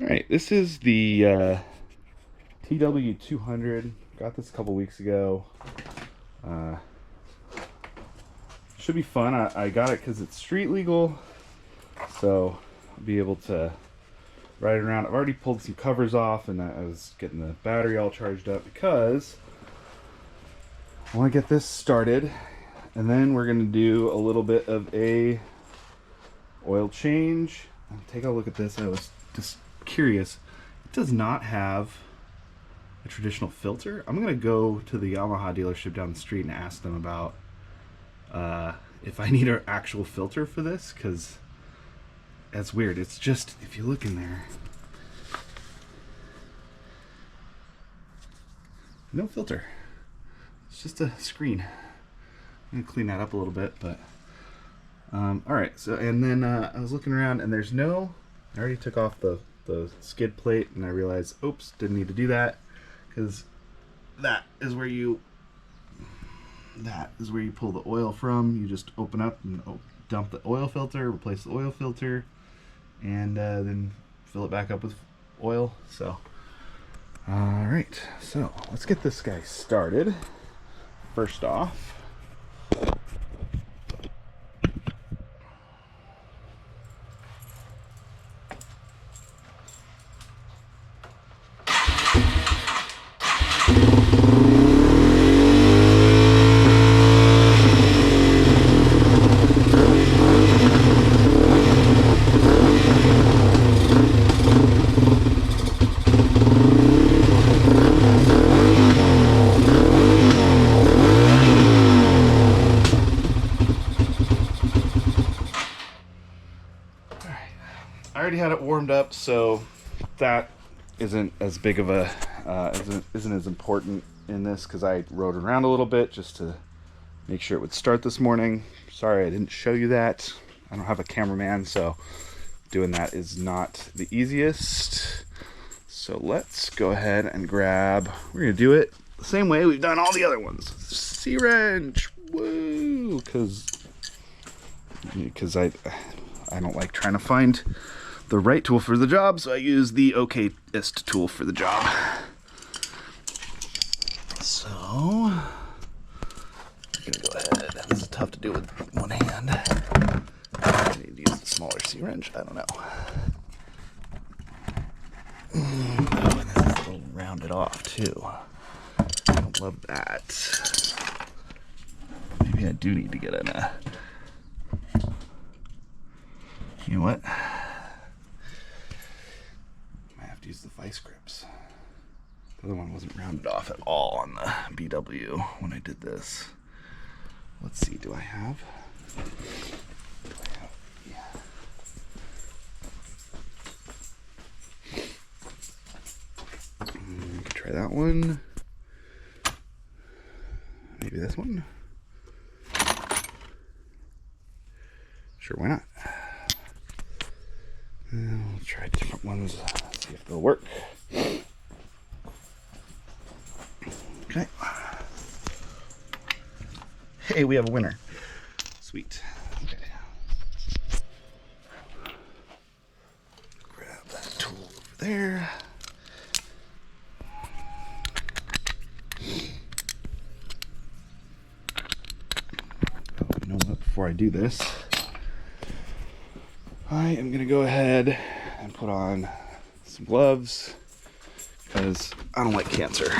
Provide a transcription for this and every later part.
Alright, this is the TW200. Got this a couple weeks ago. Should be fun. I got it because it's street legal, so I'll be able to ride it around. I've already pulled some covers off, and I was getting the battery all charged up because I want to get this started, and then we're going to do a little bit of a oil change. Take a look at this. I was just curious. It does not have a traditional filter. I'm going to go to the Yamaha dealership down the street and ask them about if I need an actual filter for this, because that's weird. It's just, if you look in there, no filter. It's just a screen. I'm going to clean that up a little bit, but alright, so, and then I was looking around and there's no, I already took off the skid plate and I realized, oops, didn't need to do that, because that is where you pull the oil from. You just open up and dump the oil filter, replace the oil filter, and then fill it back up with oil. So, alright, so let's get this guy started. First off, I already had it warmed up, so that isn't as big of a isn't as important in this, because I rode around a little bit just to make sure it would start this morning. Sorry I didn't show you that. I don't have a cameraman, so doing that is not the easiest. So let's go ahead and grab, we're gonna do it the same way we've done all the other ones. C-wrench, woo! Because I don't like trying to find the right tool for the job, so I use the okayest tool for the job. So, I'm gonna go ahead. This is tough to do with one hand. I need to use the smaller C-wrench. I don't know. Oh, and this is a little rounded off too. I don't love that. Maybe I do need to get a. You know what? Use the vice grips. The other one wasn't rounded off at all on the BW when I did this. Let's see, do I have? Yeah. Try that one. Maybe this one. Sure, why not? We'll try different ones. See if they'll work. Okay. Hey, we have a winner. Sweet. Okay. Grab that tool over there. Oh, you know what? Before I do this, I am going to go ahead and put on some gloves, because I don't like cancer.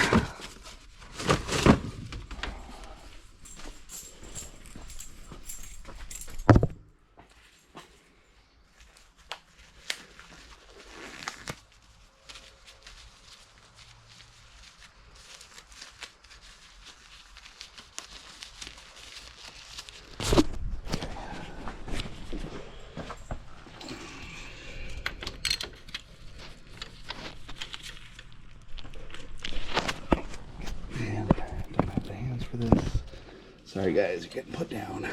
For this. Sorry guys, you're getting put down.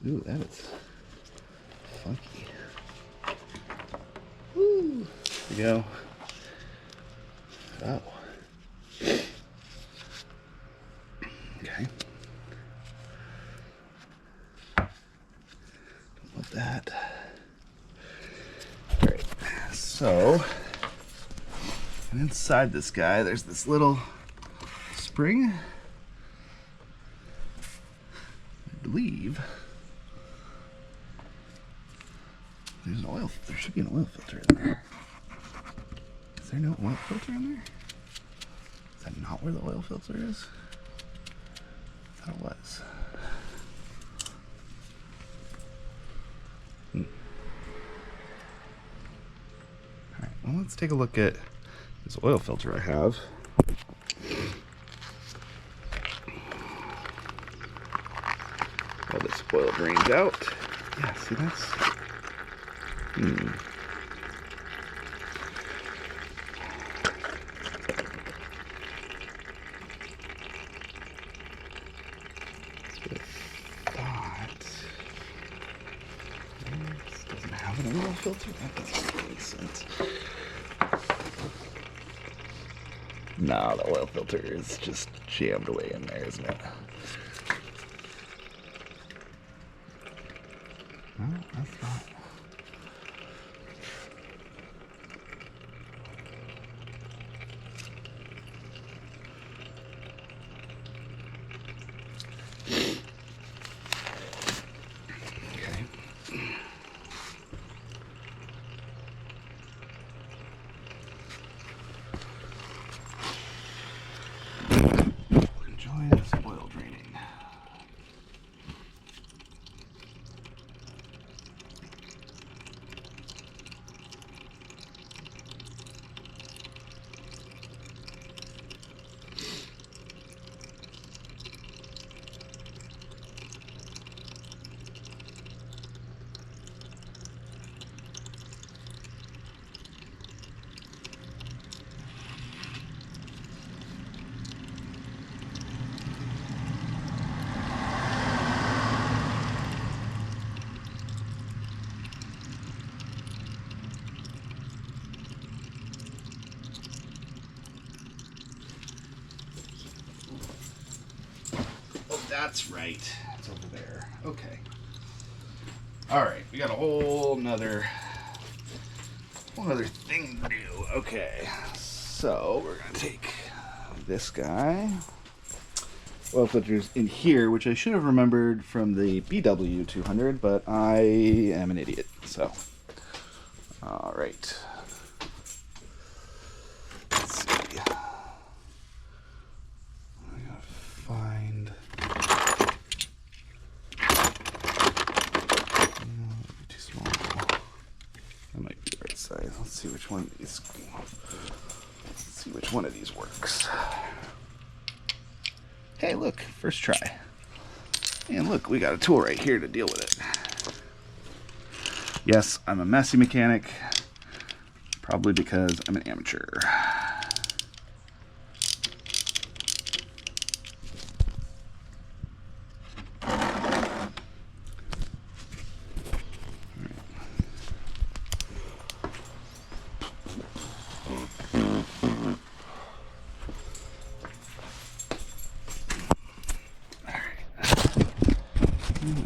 Ooh, that is funky. Woo. we go. Oh. Okay. Don't want that. All right. So, inside this guy, there's this little spring. I believe there's an oil. There should be an oil filter in there. Is there no oil filter in there? Is that not where the oil filter is? I thought it was. All right. Well, let's take a look at this oil filter I have. All this oil drains out. Yeah, see that's. This doesn't have an oil filter. That doesn't make any sense. No, the oil filter is just jammed away in there, isn't it? No, that's not. Okay. Enjoy this oil draining. That's right. It's over there. Okay. All right. We got a whole nother thing to do. Okay. So we're gonna take this guy. Oil filters in here, which I should have remembered from the BW200, but I am an idiot. So, all right. Let's see. I gotta find. Too small. That might be the right size. Let's see which one of these. Let's see which one of these works. Hey, look, first try. And look, we got a tool right here to deal with it. Yes, I'm a messy mechanic, probably because I'm an amateur.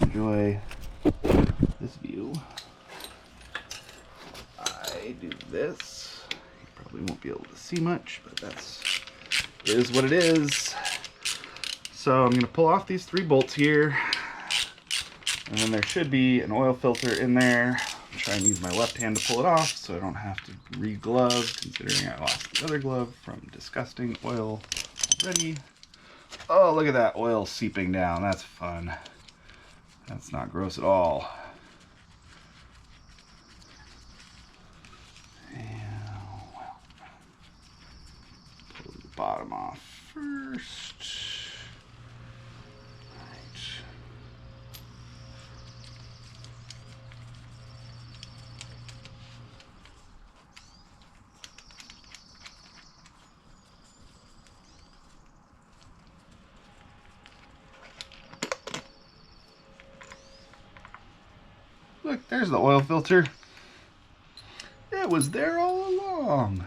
Enjoy this view. I do this. You probably won't be able to see much, but it is what it is. So I'm going to pull off these 3 bolts here, and then there should be an oil filter in there. I'll try and use my left hand to pull it off so I don't have to re-glove, considering I lost the other glove from disgusting oil already. Oh, look at that oil seeping down. That's fun. That's not gross at all. And, well, pull the bottom off first. Right. Look, there's the oil filter. It I was there all along.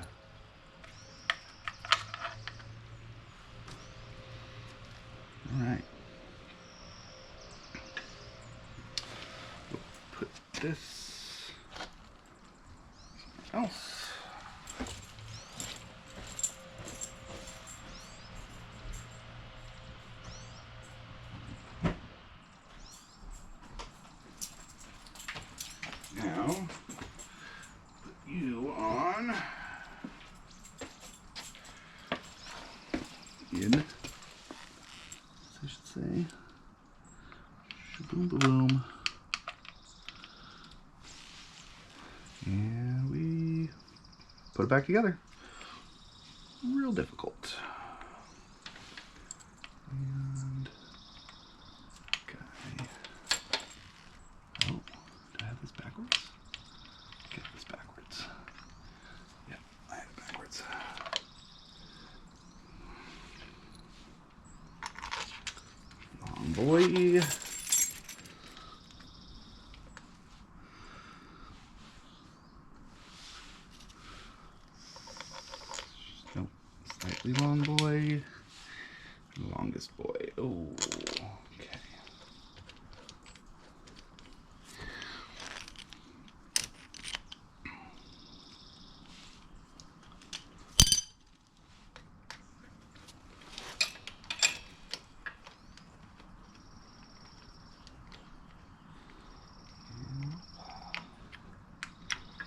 All right. We'll put this somewhere else. Now, put you on in, I should say, boom, boom, boom, and we put it back together. Real difficult. And okay. Oh, do I have this backwards? Get this backwards. Yep, I have it backwards. Long boy. Nope, slightly long boy. Longest boy. Oh, okay.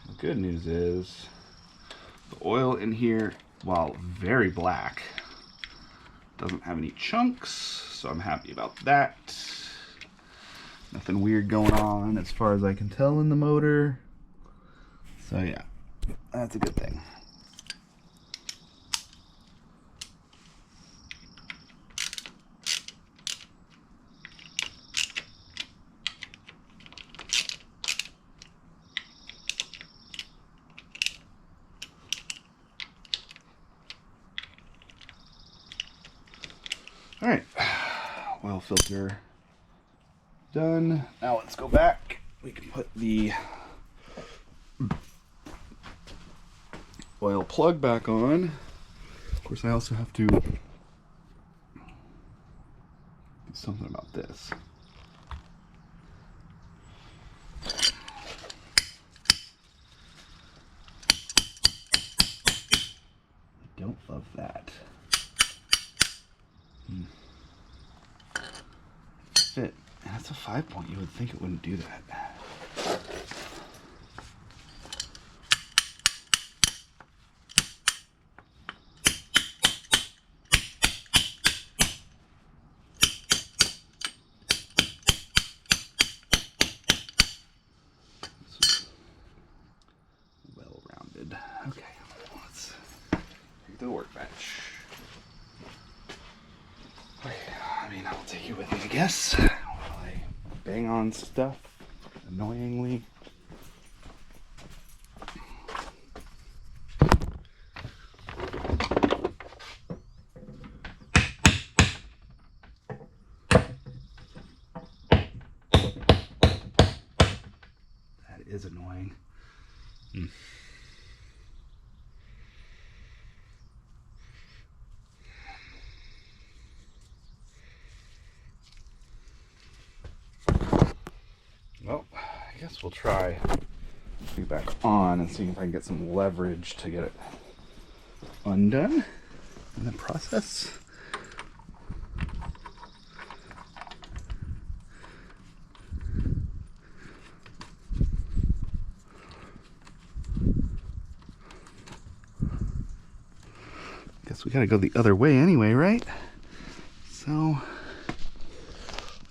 The good news is the oil in here, while very black, doesn't have any chunks, so I'm happy about that. Nothing weird going on as far as I can tell in the motor. So yeah, that's a good thing. All right, oil filter done. Now let's go back. We can put the oil plug back on. Of course, I also have to do something about this. I don't love that. Fit. And that's a 5-point. You would think it wouldn't do that. Well rounded. Okay, let's take the workbench. Okay, I mean, I'll take you with me, I guess. Bang on stuff annoyingly. That is annoying. Well, I guess we'll try be back on and see if I can get some leverage to get it undone in the process. Guess we gotta go the other way anyway, right? So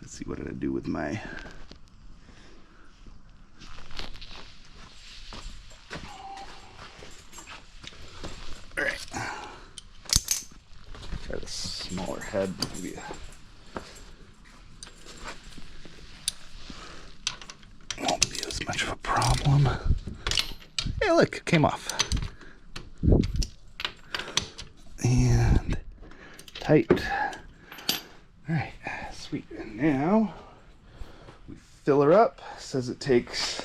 let's see what did I do with my smaller head, maybe won't be as much of a problem. Hey, look, it came off. And tight. All right, sweet. And now we fill her up. It says it takes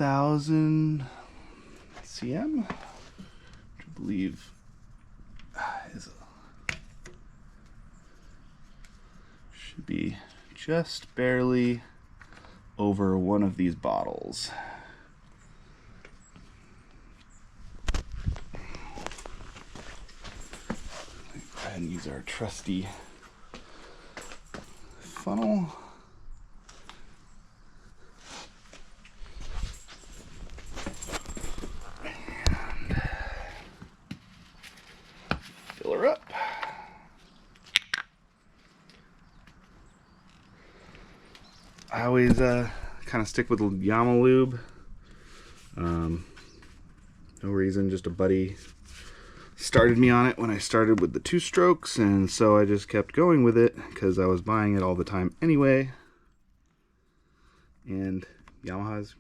1000 cm, which I believe should be just barely over one of these bottles. Go ahead and use our trusty funnel. And fill her up. I always kind of stick with Yama lube. No reason, just a buddy started me on it when I started with the 2 strokes, and so I just kept going with it because I was buying it all the time anyway. And Yamaha's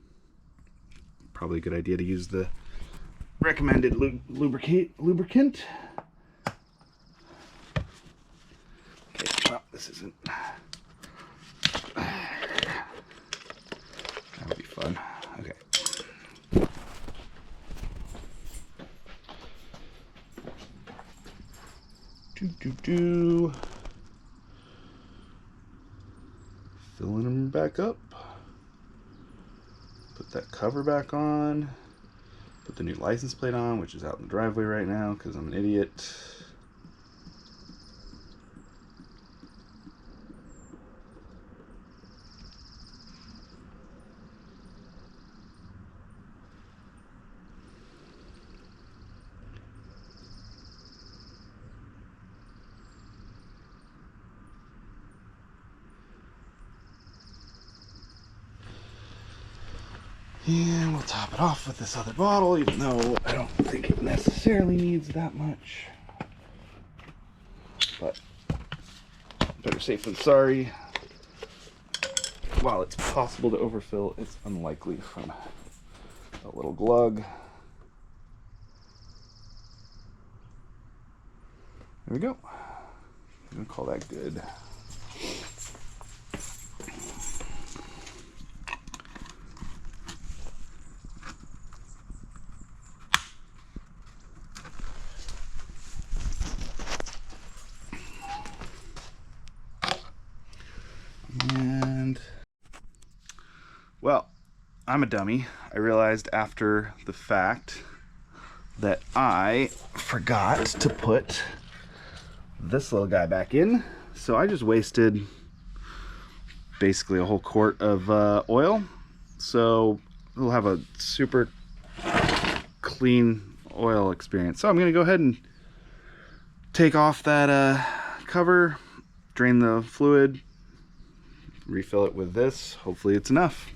probably a good idea to use the recommended lubricant. Okay, well, this isn't. That'll be fun. Okay. Filling them back up. Put that cover back on. Put the new license plate on, which is out in the driveway right now because I'm an idiot. And we'll top it off with this other bottle, even though I don't think it necessarily needs that much. But better safe than sorry. While it's possible to overfill, it's unlikely from a little glug. There we go. I'm gonna call that good. And, well, I'm a dummy. I realized after the fact that I forgot to put this little guy back in. So I just wasted basically a whole quart of oil. So we'll have a super clean oil experience. So I'm going to go ahead and take off that cover, drain the fluid, refill it with this. Hopefully it's enough.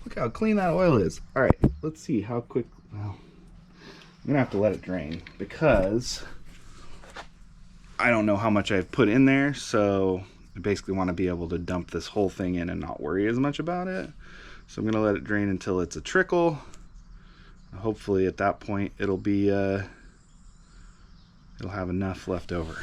Look how clean that oil is. All right, let's see how quick. Well, I'm gonna have to let it drain because I don't know how much I've put in there. So I basically want to be able to dump this whole thing in and not worry as much about it. So I'm gonna let it drain until it's a trickle. Hopefully at that point it'll be it'll have enough left over.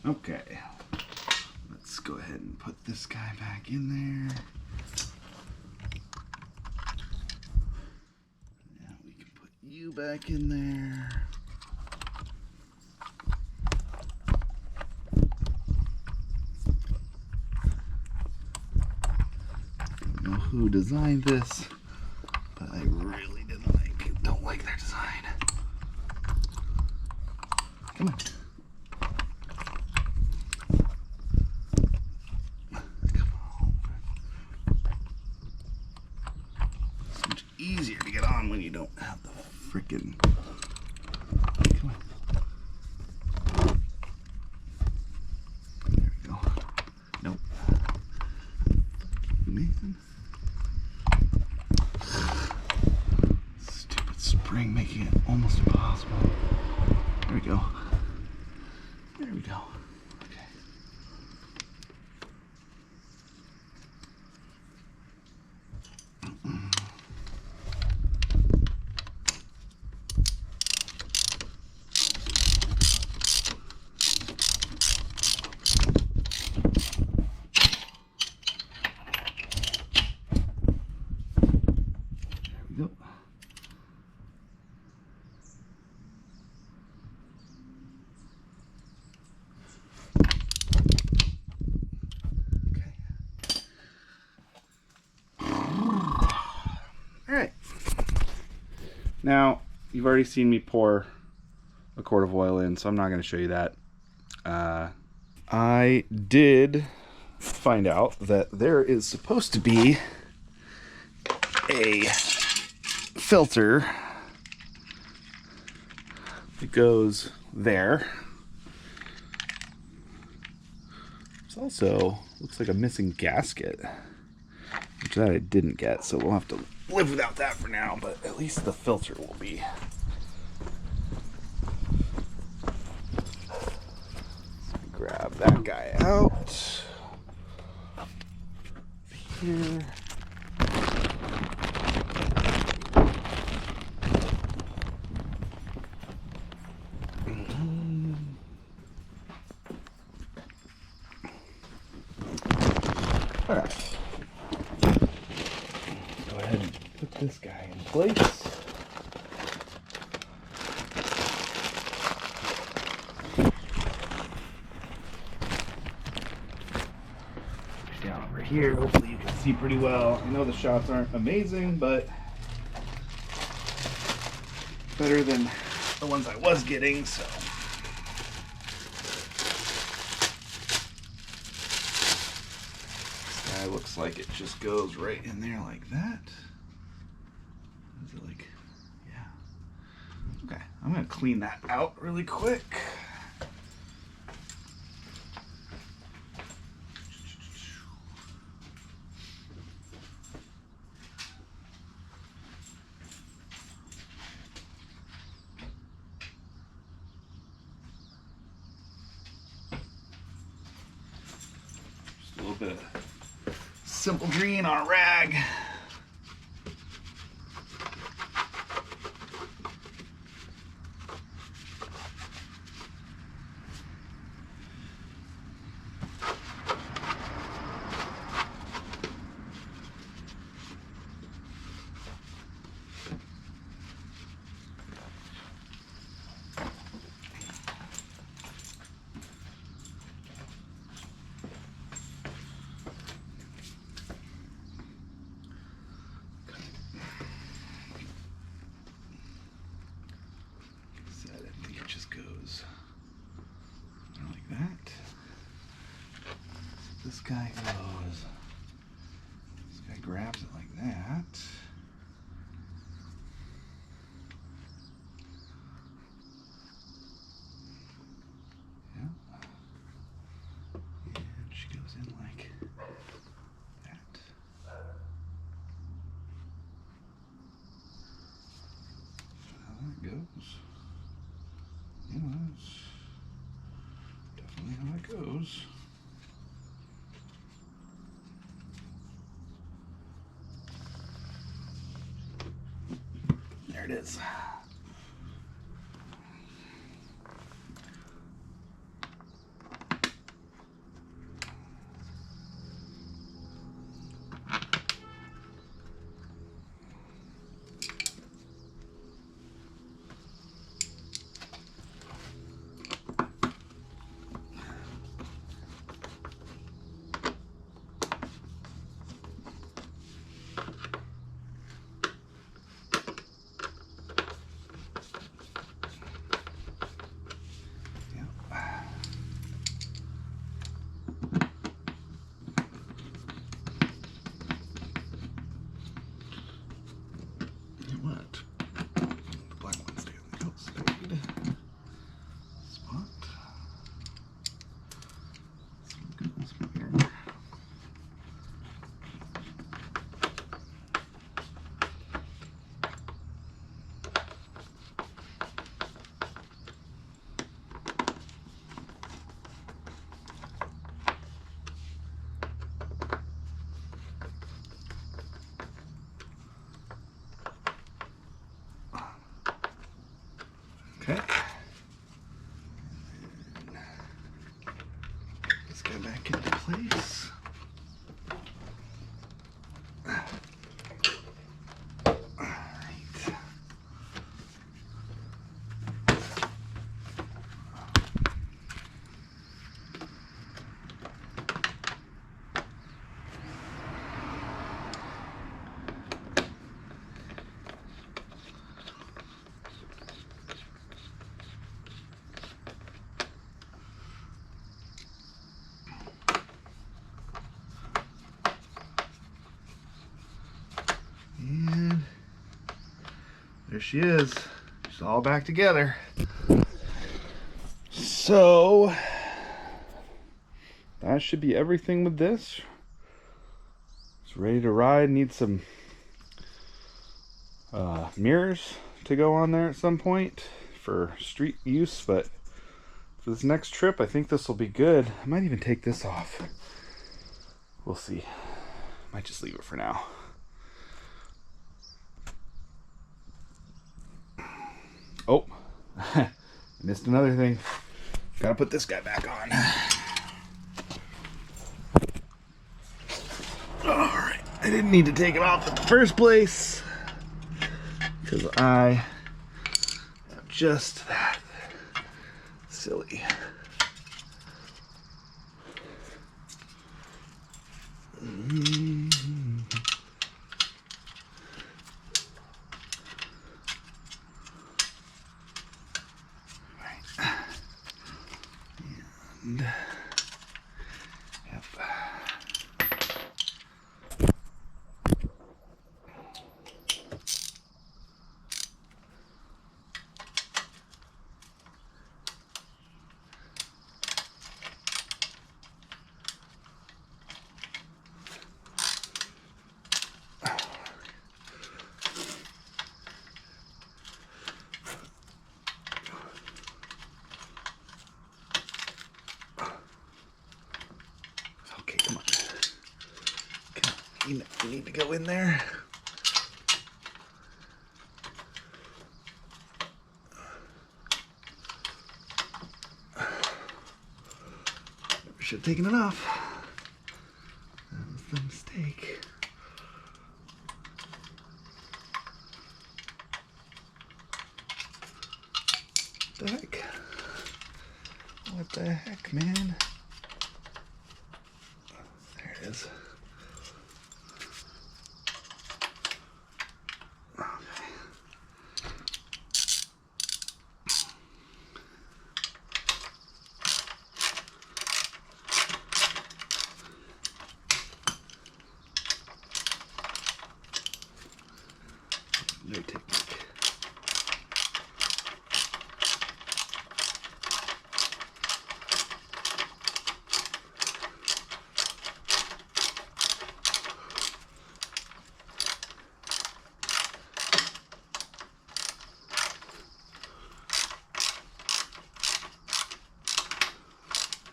Okay, let's go ahead and put this guy back in there. Now we can put you back in there. I don't know who designed this, but I really don't like their design. Come on. Easier to get on when you don't have the freaking. Come on. There we go. Nope. Nathan. Stupid spring making it almost impossible. There we go. There we go. Okay. Go. Okay. All right. Now, you've already seen me pour a quart of oil in, so I'm not going to show you that. I did find out that there is supposed to be a filter that goes there. There's also looks like a missing gasket, which that I didn't get, so we'll have to live without that for now, but at least the filter will be. Grab that guy out. Here. All right. Go ahead and put this guy in place. Down over here, hopefully you can see pretty well. I know the shots aren't amazing, but better than the ones I was getting, so. This guy looks like it just goes right in there like that. Is it like, yeah. Okay, I'm gonna clean that out really quick. A little bit of simple green on a rag. This guy goes, this guy grabs it like that. Yeah. And she goes in like that. That's how that goes. Yeah, that's definitely how it goes. There it is. What? The black one's doing the coat spade. Spot. Some goes here. Okay. Let's go back into place. Alright. And there she is. She's all back together. So that should be everything with this. It's ready to ride. Need some mirrors to go on there at some point for street use, but for this next trip I think this will be good. I might even take this off. We'll see. Might just leave it for now. Oh, I missed another thing. Gotta put this guy back on. Alright, I didn't need to take it off in the first place because I am just that silly. And yep. Okay, come on. You need to go in there. Should have taken it off. That was the mistake. What the heck? What the heck, man? There it is. No technique.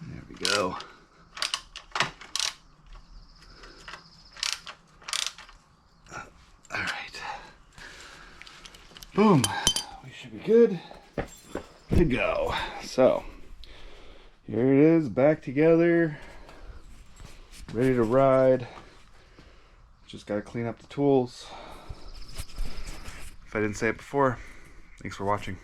There we go. All right. Boom. We should be good to go. So here it is, back together, ready to ride. Just gotta clean up the tools. If I didn't say it before, thanks for watching.